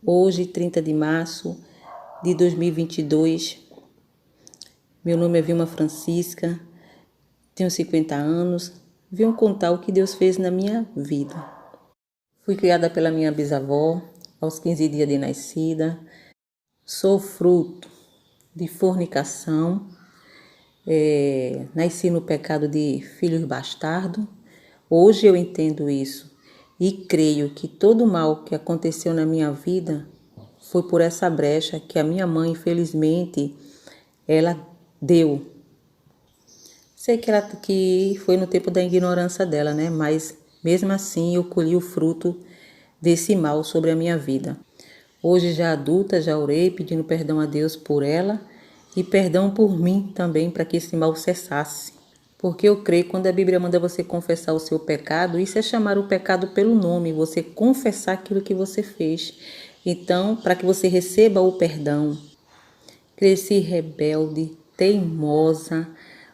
Hoje, 30 de março de 2022, meu nome é Vilma Francisca, tenho 50 anos, venho contar o que Deus fez na minha vida. Fui criada pela minha bisavó aos 15 dias de nascida, sou fruto de fornicação, nasci no pecado de filhos bastardos. Hoje eu entendo isso e creio que todo o mal que aconteceu na minha vida foi por essa brecha que a minha mãe, infelizmente, ela deu. Sei que foi no tempo da ignorância dela, né? Mas mesmo assim eu colhi o fruto desse mal sobre a minha vida. Hoje já adulta, já orei pedindo perdão a Deus por ela e perdão por mim também para que esse mal cessasse. Porque eu creio que quando a Bíblia manda você confessar o seu pecado, isso é chamar o pecado pelo nome, você confessar aquilo que você fez. Então, para que você receba o perdão, cresci rebelde, teimosa,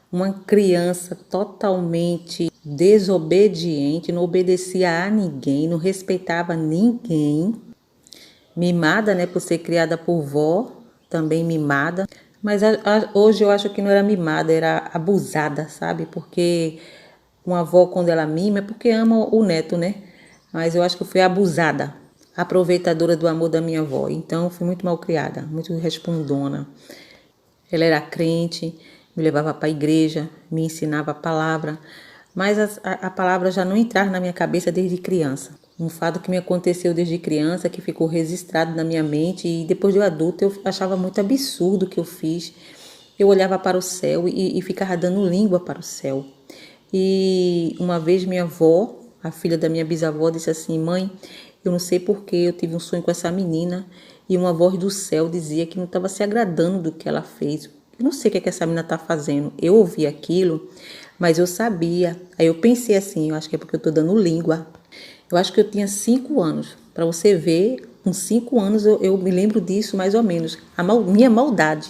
uma criança totalmente desobediente, não obedecia a ninguém, não respeitava ninguém, mimada, né, por ser criada por vó, também mimada. Mas hoje eu acho que não era mimada, era abusada, sabe? Porque uma avó, quando ela mima, é porque ama o neto, né? Mas eu acho que eu fui abusada, aproveitadora do amor da minha avó. Então, fui muito mal criada, muito respondona. Ela era crente, me levava para a igreja, me ensinava a palavra, mas a palavra já não entrava na minha cabeça desde criança. Um fato que me aconteceu desde criança, que ficou registrado na minha mente, e depois de adulto eu achava muito absurdo o que eu fiz. Eu olhava para o céu e ficava dando língua para o céu. E uma vez minha avó, a filha da minha bisavó, disse assim: mãe, eu não sei porque eu tive um sonho com essa menina e uma voz do céu dizia que não estava se agradando do que ela fez. Eu não sei o que é que essa menina está fazendo. Eu ouvi aquilo, mas eu sabia. Aí eu pensei assim, eu acho que é porque eu estou dando língua. Eu acho que eu tinha 5 anos. Para você ver, com 5 anos eu me lembro disso mais ou menos. Minha maldade.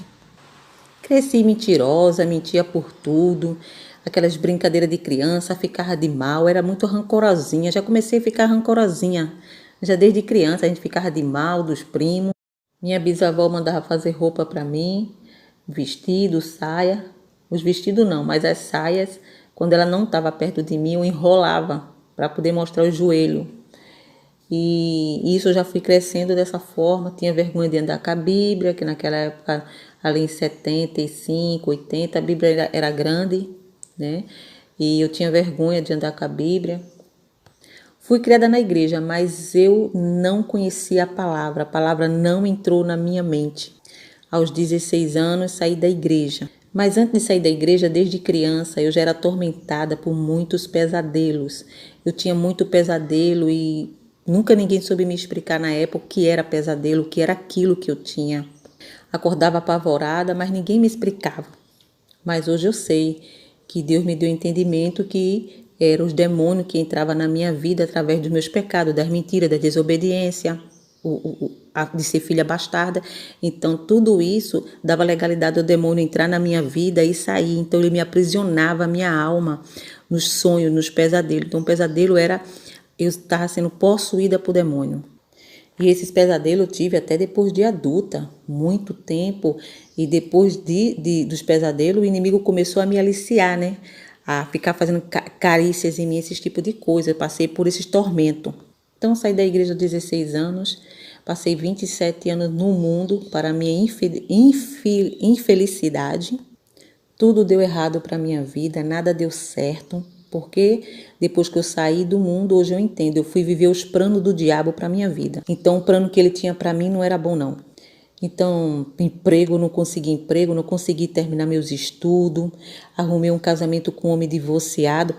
Cresci mentirosa, mentia por tudo. Aquelas brincadeiras de criança, ficava de mal, era muito rancorosinha. Já comecei a ficar rancorosinha. Já desde criança a gente ficava de mal dos primos. Minha bisavó mandava fazer roupa para mim, vestido, saia. Os vestidos não, mas as saias, quando ela não estava perto de mim, eu enrolava para poder mostrar o joelho. E isso eu já fui crescendo dessa forma. Tinha vergonha de andar com a Bíblia, que naquela época, ali em 75, 80, a Bíblia era grande, né? E eu tinha vergonha de andar com a Bíblia. Fui criada na igreja, mas eu não conhecia a palavra não entrou na minha mente. Aos 16 anos, saí da igreja. Mas antes de sair da igreja, desde criança, eu já era atormentada por muitos pesadelos. Eu tinha muito pesadelo e nunca ninguém soube me explicar na época o que era pesadelo, o que era aquilo que eu tinha. Acordava apavorada, mas ninguém me explicava. Mas hoje eu sei que Deus me deu entendimento que eram os demônios que entravam na minha vida através dos meus pecados, das mentiras, da desobediência, de ser filha bastarda. Então, tudo isso dava legalidade ao demônio entrar na minha vida e sair. Então, ele me aprisionava a minha alma nos sonhos, nos pesadelos. Então, o pesadelo era eu estava sendo possuída por demônio. E esses pesadelos eu tive até depois de adulta, muito tempo. E depois dos pesadelos, o inimigo começou a me aliciar, né? A ficar fazendo carícias em mim, esse tipo de coisa. Eu passei por esses tormentos. Então, saí da igreja aos 16 anos, passei 27 anos no mundo para a minha infelicidade. Tudo deu errado para a minha vida, nada deu certo. Porque depois que eu saí do mundo, hoje eu entendo, eu fui viver os planos do diabo para minha vida. Então, o plano que ele tinha para mim não era bom, não. Então, emprego, não consegui terminar meus estudos, arrumei um casamento com um homem divorciado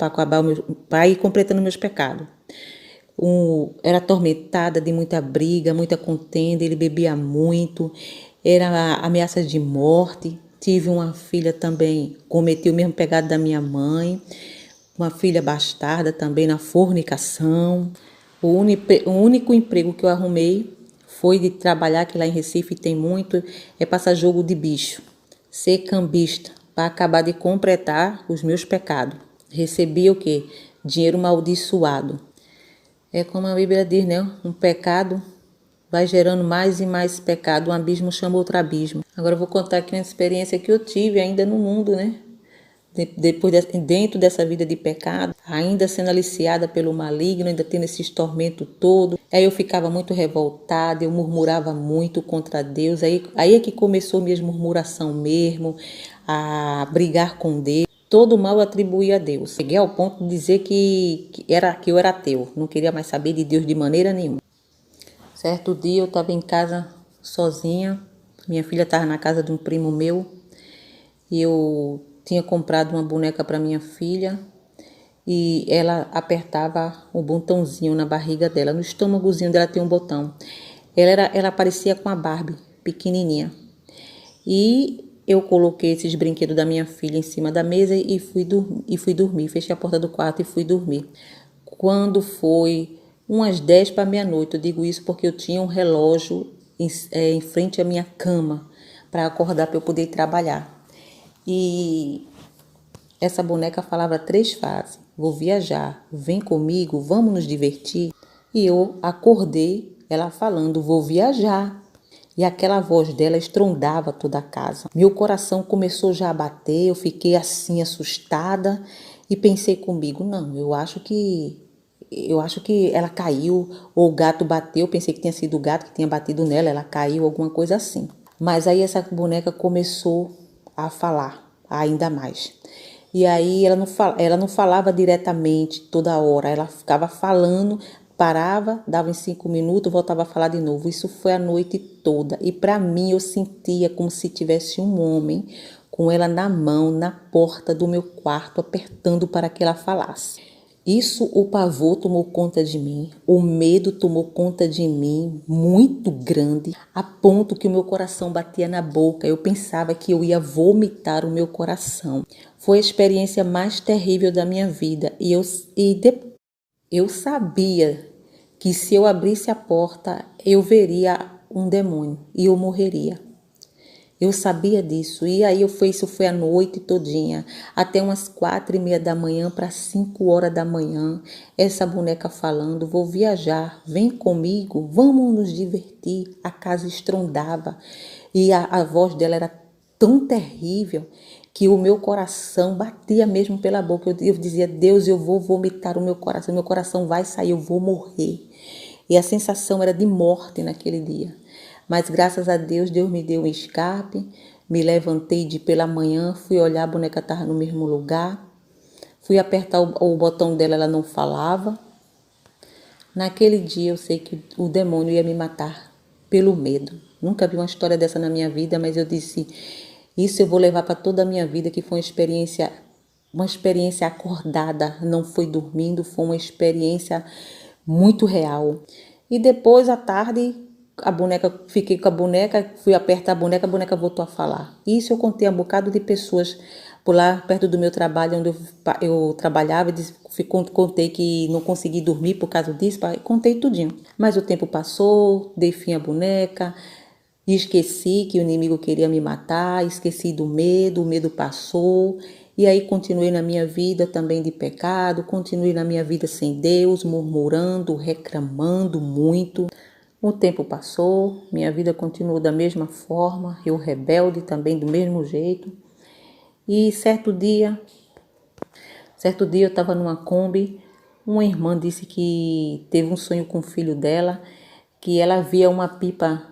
para ir completando meus pecados. Era atormentada de muita briga, muita contenda, ele bebia muito, era ameaça de morte. Tive uma filha também, cometeu o mesmo pecado da minha mãe. Uma filha bastarda também na fornicação. O único emprego que eu arrumei foi de trabalhar, que lá em Recife tem muito, é passar jogo de bicho. Ser cambista, para acabar de completar os meus pecados. Recebi o quê? Dinheiro amaldiçoado. É como a Bíblia diz, né? Um pecado vai gerando mais e mais pecado. Um abismo chama outro abismo. Agora eu vou contar aqui uma experiência que eu tive ainda no mundo, né? Dentro dessa vida de pecado, ainda sendo aliciada pelo maligno, ainda tendo esse tormento todo. Aí eu ficava muito revoltada, eu murmurava muito contra Deus. Aí é que começou minha murmuração mesmo, a brigar com Deus. Todo mal eu atribuía a Deus. Cheguei ao ponto de dizer que eu era ateu, não queria mais saber de Deus de maneira nenhuma. Certo dia eu estava em casa sozinha, minha filha estava na casa de um primo meu e eu tinha comprado uma boneca para minha filha e ela apertava o botãozinho na barriga dela, no estômagozinho dela tem um botão. Ela parecia com a Barbie, pequenininha. E eu coloquei esses brinquedos da minha filha em cima da mesa e fui dormir. Fechei a porta do quarto e fui dormir. Quando foi umas 10 para meia-noite, eu digo isso porque eu tinha um relógio em frente à minha cama para acordar para eu poder trabalhar. E essa boneca falava 3 frases: vou viajar, vem comigo, vamos nos divertir. E eu acordei ela falando: vou viajar. E aquela voz dela estrondava toda a casa. Meu coração começou já a bater, eu fiquei assim assustada e pensei comigo: não, eu acho que ela caiu ou o gato bateu. Eu pensei que tinha sido o gato que tinha batido nela, ela caiu, alguma coisa assim. Mas aí essa boneca começou a falar ainda mais. E aí ela não falava diretamente toda hora, ela ficava falando, parava, dava em 5 minutos, voltava a falar de novo. Isso foi a noite toda. E para mim eu sentia como se tivesse um homem com ela na mão, na porta do meu quarto, apertando para que ela falasse. Isso, o pavor tomou conta de mim, o medo tomou conta de mim, muito grande, a ponto que o meu coração batia na boca. Eu pensava que eu ia vomitar o meu coração. Foi a experiência mais terrível da minha vida e eu sabia que se eu abrisse a porta, eu veria um demônio e eu morreria. Eu sabia disso. E aí isso foi a noite todinha, até umas 4:30 da manhã para 5 horas da manhã, essa boneca falando: vou viajar, vem comigo, vamos nos divertir. A casa estrondava e a voz dela era tão terrível que o meu coração batia mesmo pela boca. Eu dizia: Deus, eu vou vomitar o meu coração vai sair, eu vou morrer. E a sensação era de morte naquele dia. Mas graças a Deus, Deus me deu um escape, me levantei pela manhã, fui olhar, a boneca estava no mesmo lugar, fui apertar o botão dela, ela não falava. Naquele dia eu sei que o demônio ia me matar pelo medo. Nunca vi uma história dessa na minha vida, mas eu disse: isso eu vou levar para toda a minha vida, que foi uma experiência acordada, não foi dormindo, foi uma experiência muito real. E depois, à tarde, fiquei com a boneca, fui apertar a boneca voltou a falar. Isso eu contei a um bocado de pessoas por lá perto do meu trabalho, onde eu trabalhava, contei que não consegui dormir por causa disso, contei tudinho. Mas o tempo passou, dei fim à boneca, e esqueci que o inimigo queria me matar, esqueci do medo, o medo passou. E aí continuei na minha vida também de pecado, continuei na minha vida sem Deus, murmurando, reclamando muito. O tempo passou, minha vida continuou da mesma forma, eu rebelde também do mesmo jeito. E certo dia eu estava numa Kombi, uma irmã disse que teve um sonho com o filho dela, que ela via uma pipa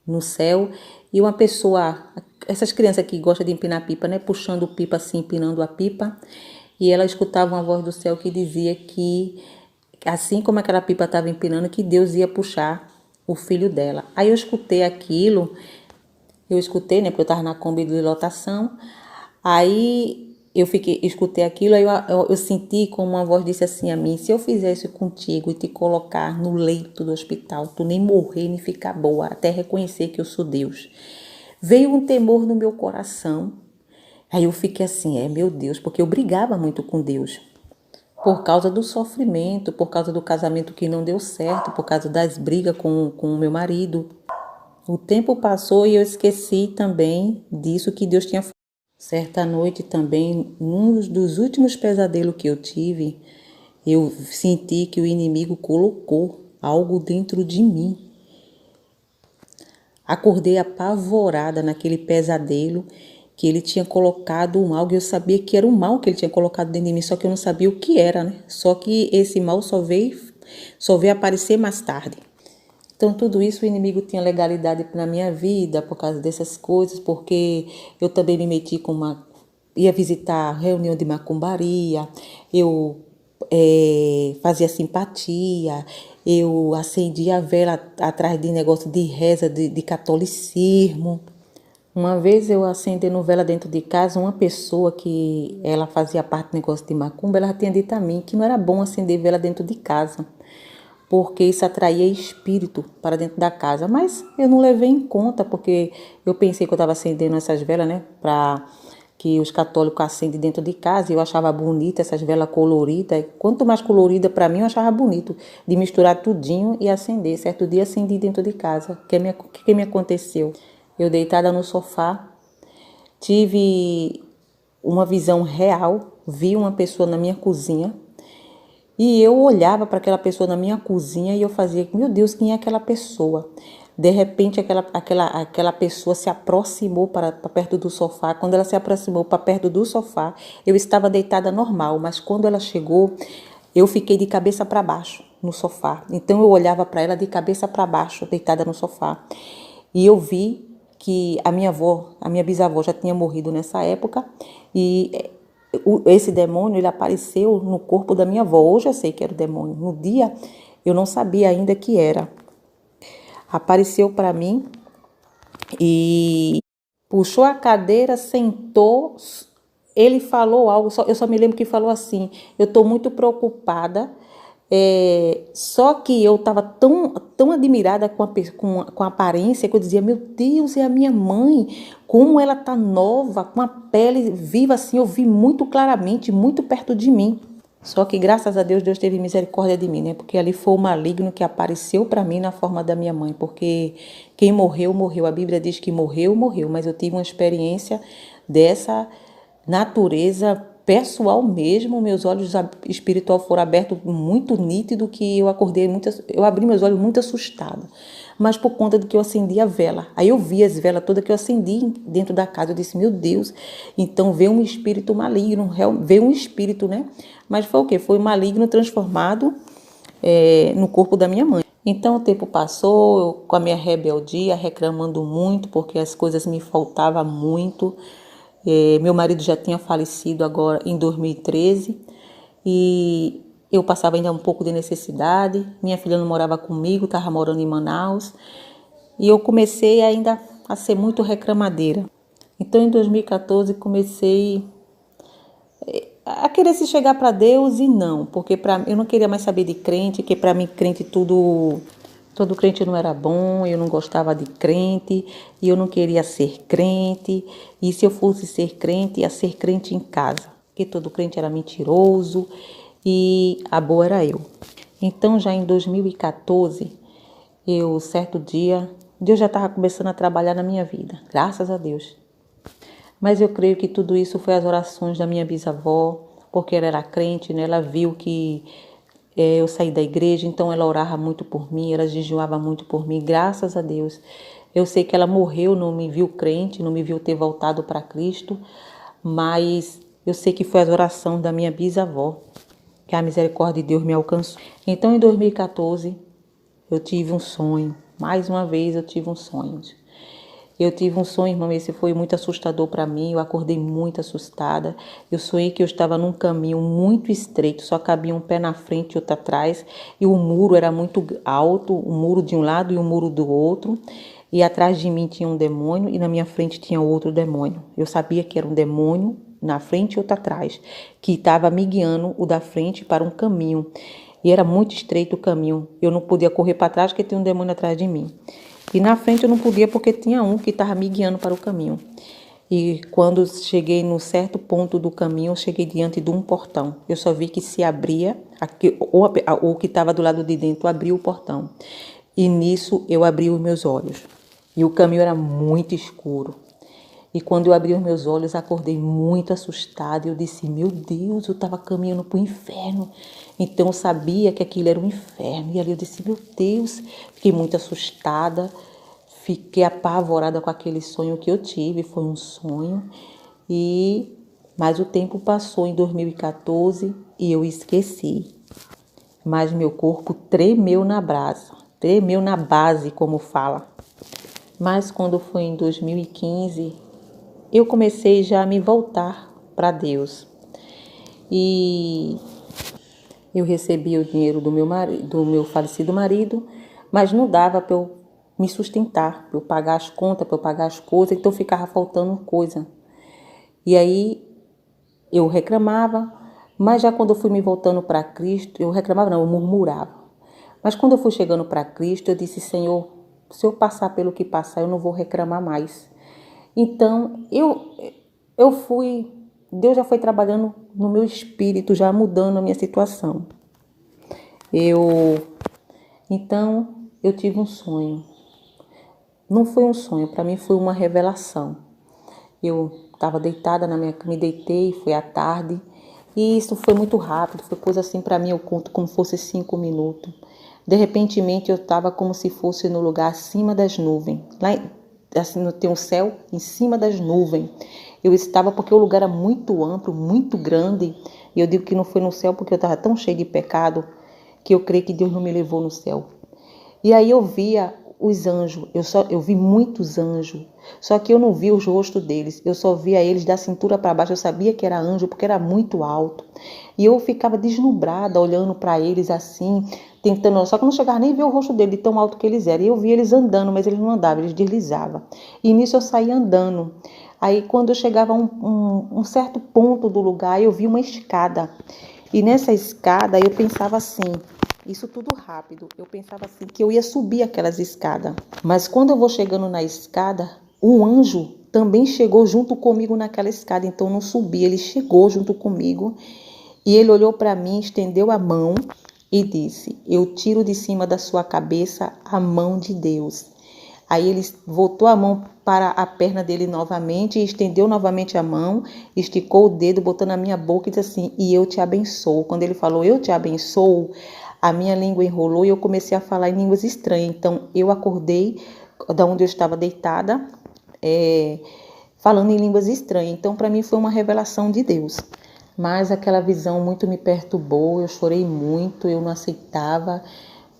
no céu e uma pessoa, essas crianças que gostam de empinar pipa, né, puxando pipa assim, empinando a pipa, e ela escutava uma voz do céu que dizia que assim como aquela pipa estava empinando, que Deus ia puxar o filho dela. Aí eu escutei aquilo, né, porque eu estava na Kombi de lotação, aí escutei aquilo, aí eu senti como uma voz disse assim a mim: se eu fizer isso contigo e te colocar no leito do hospital, tu nem morrer, nem ficar boa, até reconhecer que eu sou Deus. Veio um temor no meu coração, aí eu fiquei assim: meu Deus, porque eu brigava muito com Deus. Por causa do sofrimento, por causa do casamento que não deu certo, por causa das brigas com o meu marido. O tempo passou e eu esqueci também disso que Deus tinha falado. Certa noite também, num dos últimos pesadelos que eu tive, eu senti que o inimigo colocou algo dentro de mim. Acordei apavorada naquele pesadelo que ele tinha colocado um mal, e eu sabia que era um mal que ele tinha colocado dentro de mim, só que eu não sabia o que era, né? Só que esse mal só veio aparecer mais tarde. Então, tudo isso o inimigo tinha legalidade na minha vida por causa dessas coisas, porque eu também me meti ia visitar reunião de macumbaria, eu fazia simpatia, eu acendia a vela atrás de negócio de reza, de catolicismo. Uma vez eu acendendo vela dentro de casa, uma pessoa que ela fazia parte do negócio de macumba, ela tinha dito a mim que não era bom acender vela dentro de casa, porque isso atraía espírito para dentro da casa. Mas eu não levei em conta, porque eu pensei que eu estava acendendo essas velas, né, para que os católicos acendem dentro de casa, e eu achava bonita essas velas coloridas. Quanto mais colorida para mim, eu achava bonito de misturar tudinho e acender. Certo dia acendi dentro de casa. O que me aconteceu? Eu deitada no sofá, tive uma visão real, vi uma pessoa na minha cozinha, e eu olhava para aquela pessoa na minha cozinha e eu fazia, meu Deus, quem é aquela pessoa? De repente, aquela pessoa se aproximou para perto do sofá. Quando ela se aproximou para perto do sofá, eu estava deitada normal, mas quando ela chegou, eu fiquei de cabeça para baixo no sofá. Então, eu olhava para ela de cabeça para baixo, deitada no sofá. E eu vi que a minha bisavó já tinha morrido nessa época, e esse demônio, ele apareceu no corpo da minha avó. Hoje eu sei que era o demônio. No dia, eu não sabia ainda que era. Apareceu para mim e puxou a cadeira, sentou. Ele falou algo, eu só me lembro que falou assim: eu estou muito preocupada. Só que eu estava tão admirada com a aparência, que eu dizia, meu Deus, é a minha mãe, como ela tá nova, com a pele viva assim, eu vi muito claramente, muito perto de mim. Só que graças a Deus, Deus teve misericórdia de mim, né? Porque ali foi o maligno que apareceu para mim na forma da minha mãe, porque quem morreu, morreu. A Bíblia diz que morreu, morreu, mas eu tive uma experiência dessa natureza pessoal mesmo. Meus olhos espiritual foram abertos muito nítido, que eu acordei eu abri meus olhos muito assustada, mas por conta de que eu acendi a vela. Aí eu vi as velas todas que eu acendi dentro da casa, eu disse, meu Deus, então veio um espírito maligno, veio um espírito, né? Mas foi o quê? Foi maligno transformado no corpo da minha mãe. Então o tempo passou, eu, com a minha rebeldia, reclamando muito, porque as coisas me faltavam muito. Meu marido já tinha falecido agora em 2013 e eu passava ainda um pouco de necessidade. Minha filha não morava comigo, estava morando em Manaus, e eu comecei ainda a ser muito reclamadeira. Então em 2014 comecei a querer se chegar para Deus, e não, porque eu não queria mais saber de crente, que para mim crente todo crente não era bom, eu não gostava de crente, e eu não queria ser crente, e se eu fosse ser crente, ia ser crente em casa, porque todo crente era mentiroso, e a boa era eu. Então já em 2014, certo dia, Deus já estava começando a trabalhar na minha vida, graças a Deus. Mas eu creio que tudo isso foi as orações da minha bisavó, porque ela era crente, né? Ela viu que eu saí da igreja, então ela orava muito por mim, ela jejuava muito por mim, graças a Deus. Eu sei que ela morreu, não me viu crente, não me viu ter voltado para Cristo, mas eu sei que foi as orações da minha bisavó, que a misericórdia de Deus me alcançou. Então, em 2014, eu tive um sonho. Mais uma vez, eu tive um sonho. Eu tive um sonho, irmão, esse foi muito assustador para mim, eu acordei muito assustada. Eu sonhei que eu estava num caminho muito estreito, só cabia um pé na frente e outro atrás, e o muro era muito alto, um muro de um lado e um muro do outro, e atrás de mim tinha um demônio e na minha frente tinha outro demônio. Eu sabia que era um demônio na frente e outro atrás, que estava me guiando o da frente para um caminho, e era muito estreito o caminho. Eu não podia correr para trás porque tinha um demônio atrás de mim. E na frente eu não podia porque tinha um que estava me guiando para o caminho. E quando cheguei no certo ponto do caminho, eu cheguei diante de um portão. Eu só vi que se abria, ou que estava do lado de dentro abriu o portão. E nisso eu abri os meus olhos. E o caminho era muito escuro. E quando eu abri os meus olhos, acordei muito assustada. Eu disse, meu Deus, eu estava caminhando para o inferno. Então eu sabia que aquilo era um inferno. E ali eu disse, meu Deus, fiquei muito assustada. fiquei apavorada com aquele sonho que eu tive, foi um sonho. Mas o tempo passou em 2014 e eu esqueci. Mas meu corpo tremeu na brasa, tremeu na base, como fala. Mas quando foi em 2015, eu comecei já a me voltar para Deus. E eu recebi o dinheiro do meu falecido marido, mas não dava para eu me sustentar, para eu pagar as contas, para eu pagar as coisas, então ficava faltando coisa. E aí eu reclamava, mas já quando eu fui me voltando para Cristo, eu reclamava não, eu murmurava. Mas quando eu fui chegando para Cristo, eu disse, Senhor, se eu passar pelo que passar, eu não vou reclamar mais. Então, eu fui, Deus já foi trabalhando no meu espírito, já mudando a minha situação. Então, eu tive um sonho. Não foi um sonho, para mim foi uma revelação. Eu estava deitada na minha cama, me deitei, foi à tarde. E isso foi muito rápido, foi coisa assim para mim, eu conto como fosse 5 minutos. De repentemente eu estava como se fosse no lugar acima das nuvens. Lá assim, tem um céu em cima das nuvens. Eu estava porque o lugar era muito amplo, muito grande. E eu digo que não foi no céu porque eu estava tão cheio de pecado que eu creio que Deus não me levou no céu. E aí eu via os anjos, eu vi muitos anjos, só que eu não vi os rostos deles, eu só via eles da cintura para baixo, eu sabia que era anjo porque era muito alto. E eu ficava deslumbrada olhando para eles assim, tentando, só que eu não chegava nem a ver o rosto deles, de tão alto que eles eram. E eu via eles andando, mas eles não andavam, eles deslizavam. E nisso eu saía andando. Aí quando eu chegava a um certo ponto do lugar, eu vi uma escada. E nessa escada eu pensava assim, isso tudo rápido, eu pensava assim que eu ia subir aquelas escadas. Mas quando eu vou chegando na escada, um anjo também chegou junto comigo naquela escada, então eu não subi, ele chegou junto comigo e ele olhou para mim, estendeu a mão e disse, eu tiro de cima da sua cabeça a mão de Deus. Aí ele voltou a mão para a perna dele novamente, estendeu novamente a mão, esticou o dedo, botou na minha boca e disse assim, e eu te abençoo. Quando ele falou, eu te abençoo, a minha língua enrolou e eu comecei a falar em línguas estranhas. Então eu acordei da onde eu estava deitada, falando em línguas estranhas. Então para mim foi uma revelação de Deus. Mas aquela visão muito me perturbou, eu chorei muito, eu não aceitava,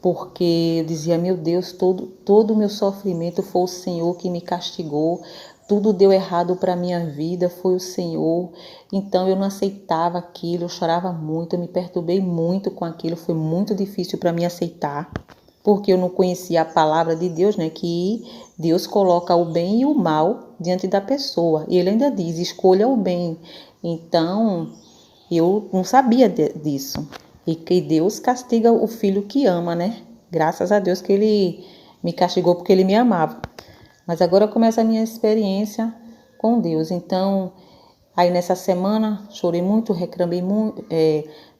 porque eu dizia, meu Deus, todo o meu sofrimento foi o Senhor que me castigou, tudo deu errado para a minha vida, foi o Senhor. Então eu não aceitava aquilo, eu chorava muito, eu me perturbei muito com aquilo, foi muito difícil para mim aceitar, porque eu não conhecia a palavra de Deus, né? Que Deus coloca o bem e o mal diante da pessoa, e ele ainda diz, escolha o bem. Então eu não sabia disso. E que Deus castiga o filho que ama, né? Graças a Deus que ele me castigou porque ele me amava. Mas agora começa a minha experiência com Deus. Então, aí nessa semana, chorei muito,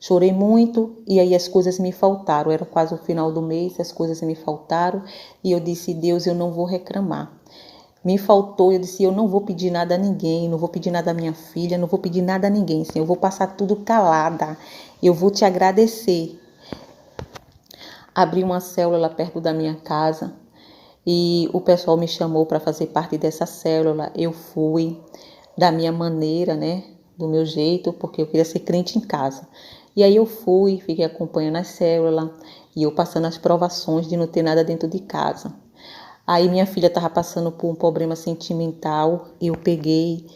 chorei muito e aí as coisas me faltaram. Era quase o final do mês, as coisas me faltaram e eu disse, Deus, eu não vou reclamar. Me faltou, eu disse, eu não vou pedir nada a ninguém, não vou pedir nada à minha filha, não vou pedir nada a ninguém, Senhor, eu vou passar tudo calada, eu vou te agradecer. Abri uma célula perto da minha casa e o pessoal me chamou para fazer parte dessa célula, eu fui da minha maneira, né, do meu jeito, porque eu queria ser crente em casa. E aí eu fui, fiquei acompanhando a célula e eu passando as provações de não ter nada dentro de casa. Aí minha filha estava passando por um problema sentimental, eu peguei,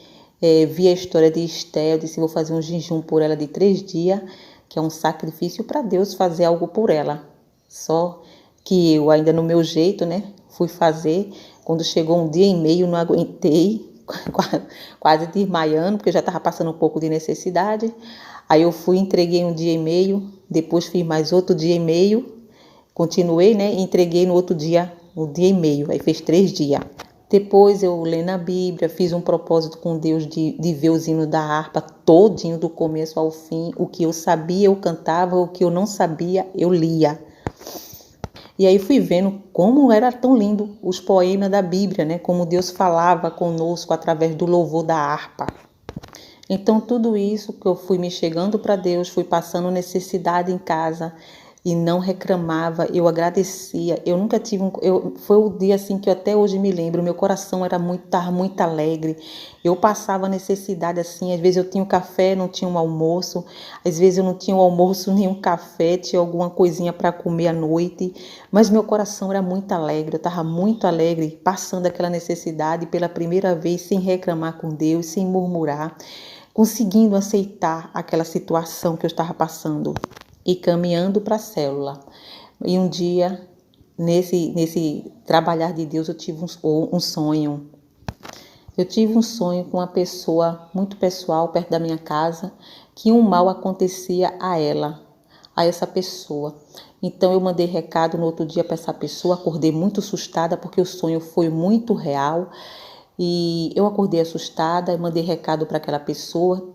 vi a história de Esté, eu disse, vou fazer um jejum por ela de 3 dias, que é um sacrifício para Deus fazer algo por ela. Só que eu ainda no meu jeito, né, fui fazer, quando chegou 1 dia e meio, não aguentei, quase desmaiando, porque eu já estava passando um pouco de necessidade. Aí eu fui, entreguei 1 dia e meio, depois fiz mais outro dia e meio, continuei, né, e entreguei no outro dia 1 dia e meio, aí fez 3 dias. Depois eu lendo a Bíblia, fiz um propósito com Deus de ver os hinos da harpa todinho do começo ao fim. O que eu sabia eu cantava, o que eu não sabia eu lia. E aí fui vendo como era tão lindo os poemas da Bíblia, né? Como Deus falava conosco através do louvor da harpa. Então tudo isso que eu fui me chegando para Deus, fui passando necessidade em casa, e não reclamava, eu agradecia. Eu nunca tive foi o dia assim que eu até hoje me lembro, meu coração tava muito alegre. Eu passava necessidade assim, às vezes eu tinha um café, não tinha um almoço, às vezes eu não tinha um almoço nem um café, tinha alguma coisinha para comer à noite, mas meu coração era muito alegre, eu estava muito alegre, passando aquela necessidade pela primeira vez, sem reclamar com Deus, sem murmurar, conseguindo aceitar aquela situação que eu estava passando e caminhando para a célula. E um dia, nesse trabalhar de Deus, eu tive um sonho. Eu tive um sonho com uma pessoa muito pessoal perto da minha casa, que um mal acontecia a essa pessoa. Então eu mandei recado no outro dia para essa pessoa, acordei muito assustada porque o sonho foi muito real. E eu acordei assustada, mandei recado para aquela pessoa,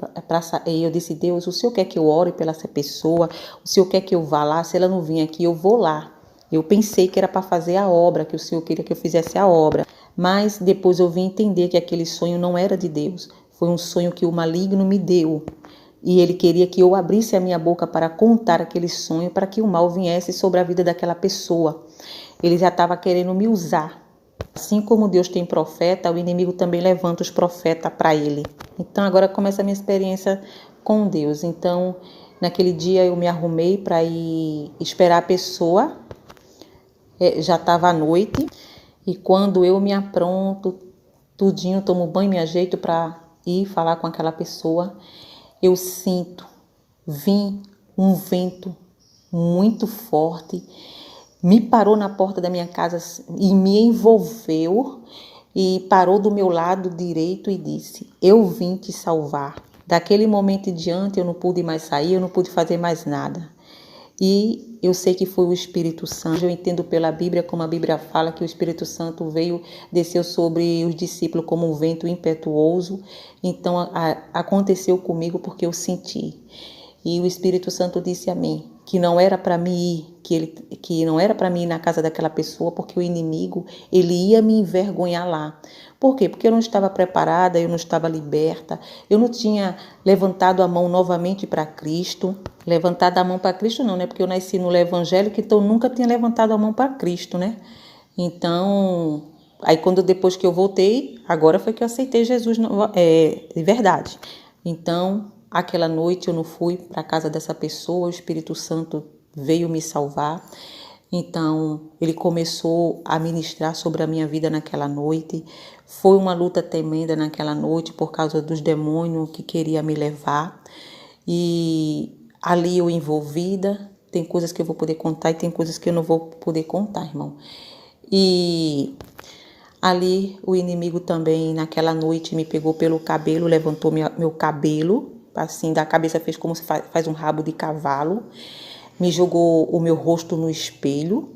e eu disse: Deus, o Senhor quer que eu ore pela essa pessoa? O Senhor quer que eu vá lá? Se ela não vir aqui, eu vou lá. Eu pensei que era para fazer a obra, que o Senhor queria que eu fizesse a obra. Mas depois eu vim entender que aquele sonho não era de Deus. Foi um sonho que o maligno me deu. E ele queria que eu abrisse a minha boca para contar aquele sonho, para que o mal viesse sobre a vida daquela pessoa. Ele já estava querendo me usar. Assim como Deus tem profeta, o inimigo também levanta os profetas para ele. Então agora começa a minha experiência com Deus. Então naquele dia eu me arrumei para ir esperar a pessoa. Já estava à noite. E quando eu me apronto, tudinho, tomo banho, me ajeito para ir falar com aquela pessoa, eu vim um vento muito forte, me parou na porta da minha casa e me envolveu e parou do meu lado direito e disse: eu vim te salvar. Daquele momento em diante eu não pude mais sair, eu não pude fazer mais nada. E eu sei que foi o Espírito Santo. Eu entendo pela Bíblia, como a Bíblia fala, que o Espírito Santo desceu sobre os discípulos como um vento impetuoso. Então aconteceu comigo porque eu senti. E o Espírito Santo disse a mim que não era para mim ir, que não era para mim ir na casa daquela pessoa, porque o inimigo, ele ia me envergonhar lá. Por quê? Porque eu não estava preparada, eu não estava liberta, eu não tinha levantado a mão novamente para Cristo. Levantado a mão para Cristo não, né? Porque eu nasci no evangélico, então eu nunca tinha levantado a mão para Cristo, né? Então, aí depois que eu voltei, agora foi que eu aceitei Jesus de verdade. Então, aquela noite eu não fui para a casa dessa pessoa, o Espírito Santo veio me salvar. Então, ele começou a ministrar sobre a minha vida naquela noite. Foi uma luta tremenda naquela noite por causa dos demônios que queria me levar. E ali eu envolvida, tem coisas que eu vou poder contar e tem coisas que eu não vou poder contar, irmão. E ali o inimigo também, naquela noite, me pegou pelo cabelo, levantou meu cabelo, assim, da cabeça fez como se faz um rabo de cavalo, me jogou o meu rosto no espelho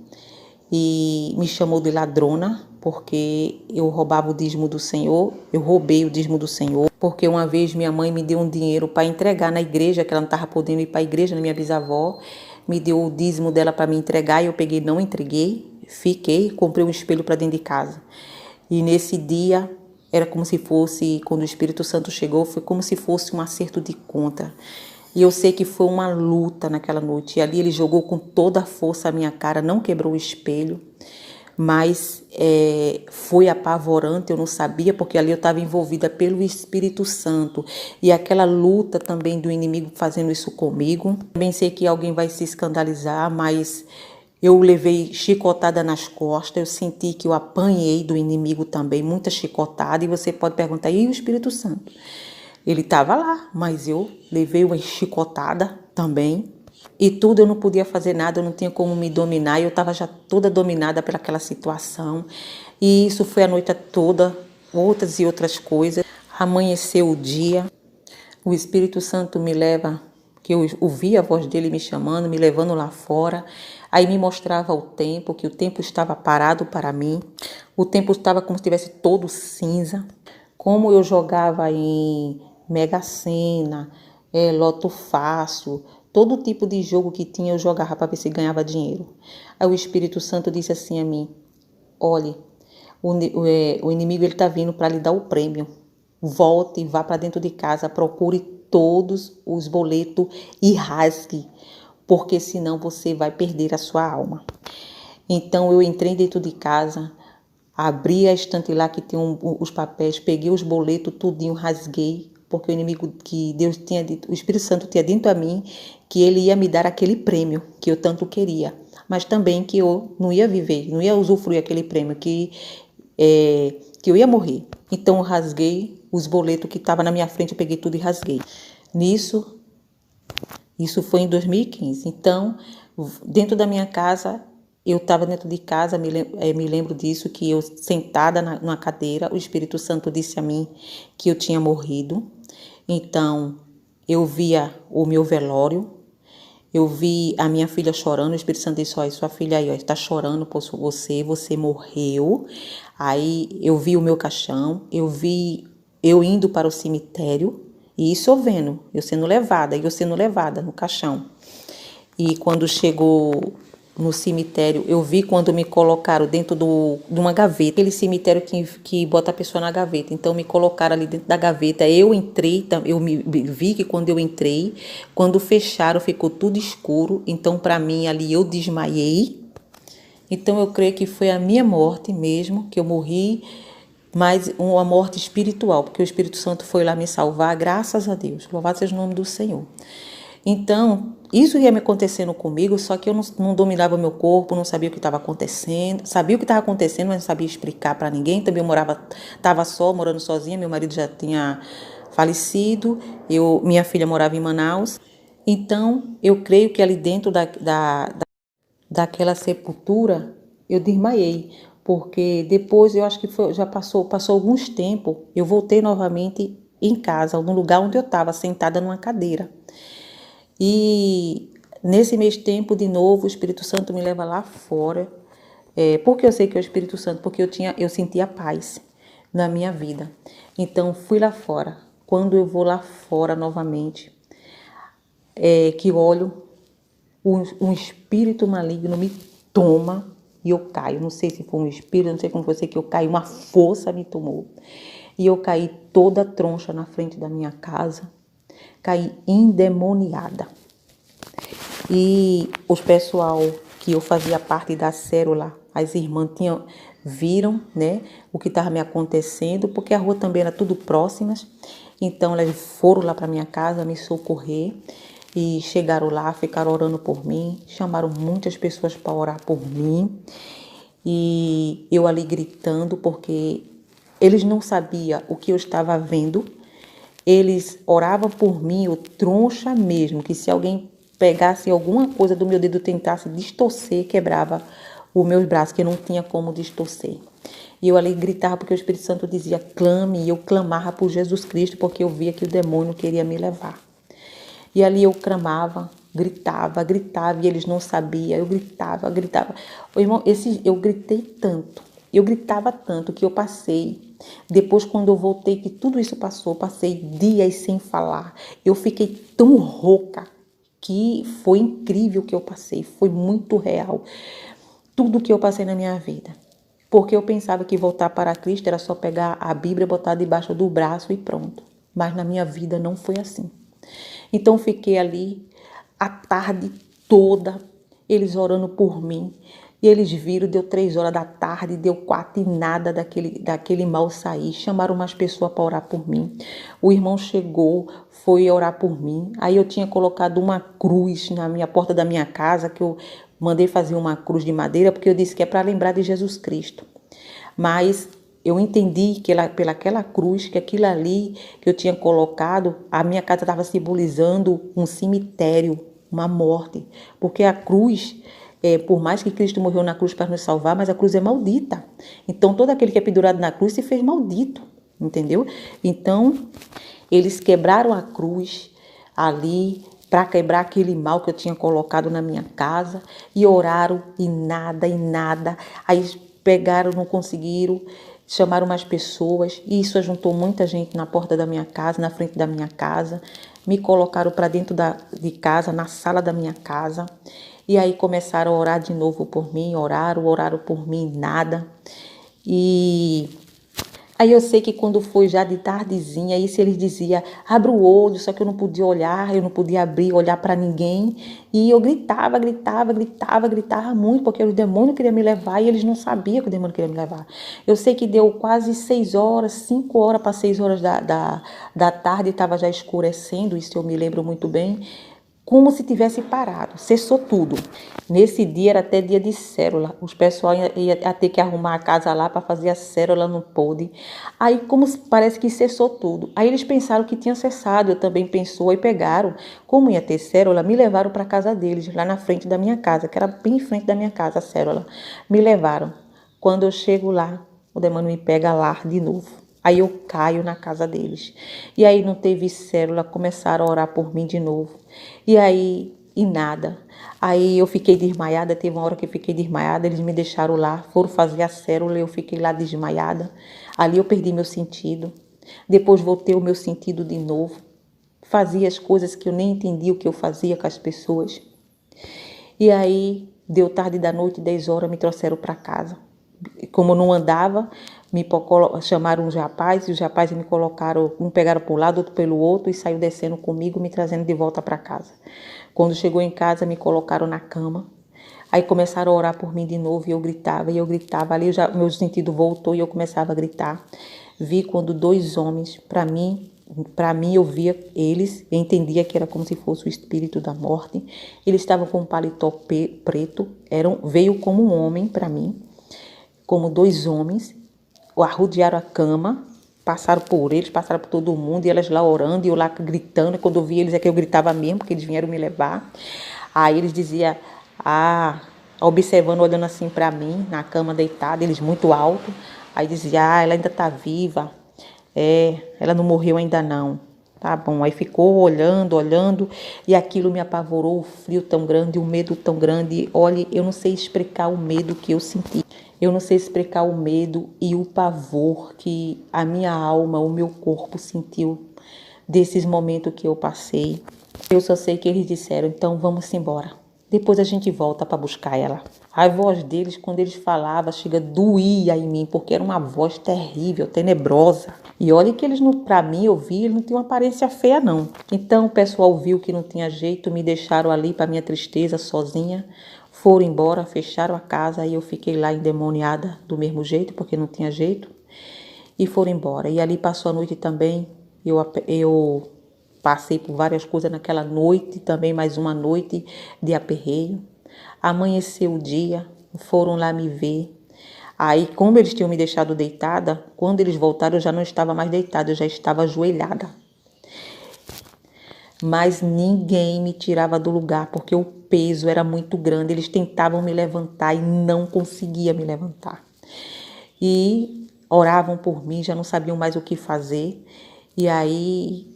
e me chamou de ladrona, porque eu roubava o dízimo do Senhor, eu roubei o dízimo do Senhor, porque uma vez minha mãe me deu um dinheiro para entregar na igreja, que ela não estava podendo ir para a igreja, na minha bisavó, me deu o dízimo dela para me entregar e eu peguei, não entreguei, comprei um espelho para dentro de casa. E nesse dia, era como se fosse, quando o Espírito Santo chegou, foi como se fosse um acerto de conta. E eu sei que foi uma luta naquela noite. E ali ele jogou com toda a força a minha cara, não quebrou o espelho, mas foi apavorante, eu não sabia, porque ali eu estava envolvida pelo Espírito Santo. E aquela luta também do inimigo fazendo isso comigo. Também sei que alguém vai se escandalizar, mas eu levei chicotada nas costas, eu senti que eu apanhei do inimigo também, muita chicotada. E você pode perguntar, e o Espírito Santo? Ele estava lá, mas eu levei uma chicotada também. E tudo eu não podia fazer nada, eu não tinha como me dominar. Eu estava já toda dominada pelaquela situação. E isso foi a noite toda, outras e outras coisas. Amanheceu o dia, o Espírito Santo me leva, que eu ouvi a voz dele me chamando, me levando lá fora. Aí me mostrava o tempo, que o tempo estava parado para mim. O tempo estava como se estivesse todo cinza. Como eu jogava em Mega Sena, Loto Fácil, todo tipo de jogo que tinha eu jogava para ver se ganhava dinheiro. Aí o Espírito Santo disse assim a mim: olhe, o inimigo está vindo para lhe dar o prêmio. Volte e vá para dentro de casa, procure todos os boletos e rasgue. porque senão você vai perder a sua alma. Então eu entrei dentro de casa, abri a estante lá que tem os papéis, peguei os boletos, tudinho, rasguei, porque o inimigo que Deus tinha dito, o Espírito Santo tinha dito a mim que ele ia me dar aquele prêmio que eu tanto queria, mas também que eu não ia viver, não ia usufruir aquele prêmio, que eu ia morrer. Então eu rasguei os boletos que estavam na minha frente, eu peguei tudo e rasguei. Isso foi em 2015. Então, dentro da minha casa, eu estava dentro de casa, me lembro disso, que eu sentada numa cadeira, o Espírito Santo disse a mim que eu tinha morrido. Então, eu via o meu velório, eu vi a minha filha chorando, o Espírito Santo disse, olha, sua filha aí, ó, está chorando por você morreu. Aí eu vi o meu caixão, eu vi eu indo para o cemitério, e isso eu vendo, eu sendo levada no caixão. E quando chegou no cemitério, eu vi quando me colocaram dentro de uma gaveta, aquele cemitério que bota a pessoa na gaveta. Então me colocaram ali dentro da gaveta, eu entrei, eu me vi que quando eu entrei, quando fecharam ficou tudo escuro, então para mim ali eu desmaiei. Então eu creio que foi a minha morte mesmo, que eu morri, mas uma morte espiritual, porque o Espírito Santo foi lá me salvar, graças a Deus, louvado seja o nome do Senhor. Então, isso ia me acontecendo comigo, só que eu não dominava o meu corpo, não sabia o que estava acontecendo, sabia o que estava acontecendo, mas não sabia explicar para ninguém. Também eu estava morando sozinha, meu marido já tinha falecido, minha filha morava em Manaus. Então, eu creio que ali dentro daquela sepultura, eu desmaiei, porque depois eu acho que já passou alguns tempos, eu voltei novamente em casa, no lugar onde eu estava, sentada numa cadeira. E nesse mesmo tempo, de novo, o Espírito Santo me leva lá fora. Porque eu sei que é o Espírito Santo, porque eu sentia paz na minha vida. Então, fui lá fora. Quando eu vou lá fora novamente, que olho, um espírito maligno me toma e eu caio. Não sei se foi um espírito, não sei como foi que eu caí, uma força me tomou. E eu caí toda troncha na frente da minha casa. Caí endemoniada. E os pessoal que eu fazia parte da célula, as irmãs viram, né, o que estava me acontecendo, porque a rua também era tudo próximas. Então elas foram lá para minha casa me socorrer e chegaram lá, ficaram orando por mim, chamaram muitas pessoas para orar por mim. E eu ali gritando, porque eles não sabiam o que eu estava vendo. Eles oravam por mim, eu troncha mesmo, que se alguém pegasse alguma coisa do meu dedo, tentasse distorcer, quebrava os meus braços, que não tinha como distorcer. E eu ali gritava, porque o Espírito Santo dizia, clame, e eu clamava por Jesus Cristo, porque eu via que o demônio queria me levar. E ali eu clamava, gritava, e eles não sabiam, eu gritava. Irmão, eu gritei tanto, eu gritava tanto que eu passei. Depois, quando eu voltei, que tudo isso passou, passei dias sem falar. Eu fiquei tão rouca que foi incrível o que eu passei, foi muito real. Tudo que eu passei na minha vida. Porque eu pensava que voltar para Cristo era só pegar a Bíblia, botar debaixo do braço e pronto. Mas na minha vida não foi assim. Então fiquei ali a tarde toda, eles orando por mim. E eles viram, deu 3 horas da tarde, deu 4 e nada daquele mal sair. Chamaram umas pessoas para orar por mim. O irmão chegou, foi orar por mim. Aí eu tinha colocado uma cruz na porta da minha casa, que eu mandei fazer uma cruz de madeira, porque eu disse que é para lembrar de Jesus Cristo. Mas eu entendi que pelaquela cruz, que aquilo ali que eu tinha colocado, a minha casa estava simbolizando um cemitério, uma morte. Porque a cruz, por mais que Cristo morreu na cruz para nos salvar, mas a cruz é maldita. Então, todo aquele que é pendurado na cruz se fez maldito, entendeu? Então, eles quebraram a cruz ali para quebrar aquele mal que eu tinha colocado na minha casa e oraram e nada. Aí pegaram, não conseguiram, chamaram mais pessoas e isso ajuntou muita gente na porta da minha casa, na frente da minha casa. Me colocaram para dentro de casa, na sala da minha casa. E aí começaram a orar de novo por mim, oraram por mim, nada. E Aí eu sei que quando foi já de tardezinha, isso eles diziam, abre o olho, só que eu não podia olhar, eu não podia abrir, olhar para ninguém. E eu gritava muito, porque o demônio queria me levar e eles não sabiam que o demônio queria me levar. Eu sei que deu quase 6 horas, 5 horas para 6 horas da tarde, estava já escurecendo, isso eu me lembro muito bem. Como se tivesse parado, cessou tudo. Nesse dia era até dia de célula, os pessoal ia ter que arrumar a casa lá para fazer a célula, não pôde. Aí parece que cessou tudo. Aí eles pensaram que tinha cessado, eu também pensou, aí pegaram, como ia ter célula, me levaram para a casa deles, lá na frente da minha casa, que era bem em frente da minha casa a célula. Me levaram. Quando eu chego lá, o demônio me pega lá de novo. Aí eu caio na casa deles. E aí não teve célula, começaram a orar por mim de novo. E aí, e nada. Aí eu fiquei desmaiada, teve uma hora que eu fiquei desmaiada, eles me deixaram lá, foram fazer a célula, eu fiquei lá desmaiada. Ali eu perdi meu sentido. Depois voltei o meu sentido de novo. Fazia as coisas que eu nem entendia o que eu fazia com as pessoas. E aí, deu tarde da noite, 10 horas, me trouxeram para casa. Como eu não andava, chamaram uns rapazes, e os rapazes me colocaram, um pegaram para um lado, outro pelo outro, e saiu descendo comigo, me trazendo de volta para casa. Quando chegou em casa, me colocaram na cama. Aí começaram a orar por mim de novo, e eu gritava. Ali meu sentido voltou e eu começava a gritar. Vi quando 2 homens, para mim eu via eles, eu entendia que era como se fosse o espírito da morte. Eles estavam com um paletó preto, veio como um homem para mim, como 2 homens, arrodearam a cama, passaram por eles, passaram por todo mundo, e elas lá orando, e eu lá gritando, e quando eu vi eles é que eu gritava mesmo, porque eles vieram me levar. Aí eles diziam, observando, olhando assim para mim, na cama deitada, eles muito alto, aí dizia, ela ainda tá viva, ela não morreu ainda não. Tá bom, aí ficou olhando, e aquilo me apavorou, o frio tão grande, o medo tão grande. Olha, eu não sei explicar o medo que eu senti. Eu não sei explicar o medo e o pavor que a minha alma, o meu corpo sentiu desses momentos que eu passei. Eu só sei que eles disseram, então vamos embora. Depois a gente volta para buscar ela. A voz deles, quando eles falavam, chega, doía em mim, porque era uma voz terrível, tenebrosa. E olha que eles, para mim, eu vi, eles não tinham uma aparência feia, não. Então o pessoal viu que não tinha jeito, me deixaram ali para minha tristeza, sozinha. Foram embora, fecharam a casa e eu fiquei lá endemoniada do mesmo jeito, porque não tinha jeito. E foram embora. E ali passou a noite também. Eu passei por várias coisas naquela noite, também mais uma noite de aperreio. Amanheceu o dia, foram lá me ver. Aí, como eles tinham me deixado deitada, quando eles voltaram eu já não estava mais deitada, eu já estava ajoelhada. Mas ninguém me tirava do lugar, porque o peso era muito grande. Eles tentavam me levantar e não conseguia me levantar. E oravam por mim, já não sabiam mais o que fazer. E aí,